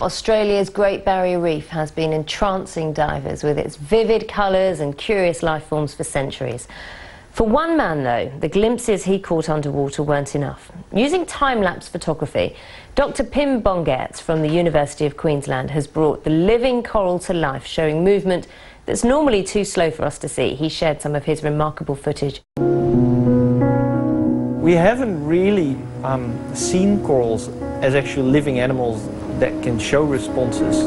Australia's Great Barrier Reef has been entrancing divers with its vivid colours and curious life forms for centuries. For one man, though, the glimpses he caught underwater weren't enough. Using time-lapse photography, Dr. Pim Bongaerts from the University of Queensland has brought the living coral to life, showing movement that's normally too slow for us to see. He shared some of his remarkable footage. We haven't really seen corals as actual living animals that can show responses.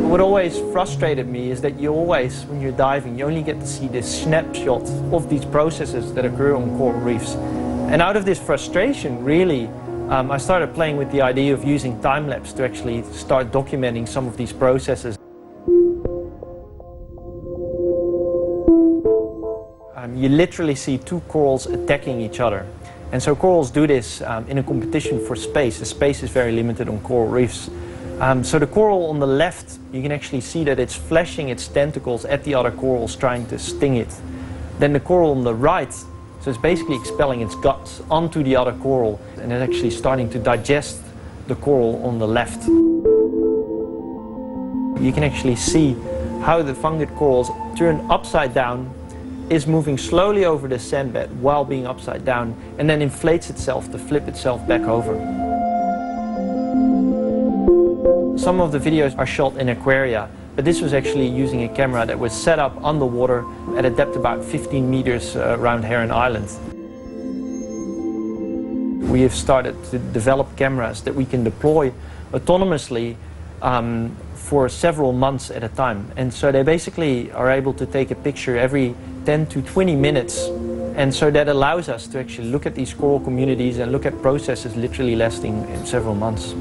What always frustrated me is that you always, when you're diving, you only get to see this snapshot of these processes that occur on coral reefs. And out of this frustration, really, I started playing with the idea of using time-lapse to actually start documenting some of these processes. You literally see two corals attacking each other. And so corals do this in a competition for space. The space is very limited on coral reefs. So the coral on the left, you can actually see that it's flashing its tentacles at the other corals, trying to sting it. Then the coral on the right, so it's basically expelling its guts onto the other coral, and it's actually starting to digest the coral on the left. You can actually see how the fungal corals turn upside down, is moving slowly over the sandbed while being upside down, and then inflates itself to flip itself back over. Some of the videos are shot in aquaria, but this was actually using a camera that was set up underwater at a depth about 15 meters around Heron Island. We have started to develop cameras that we can deploy autonomously for several months at a time. And so they basically are able to take a picture every 10 to 20 minutes. And so that allows us to actually look at these coral communities and look at processes literally lasting several months.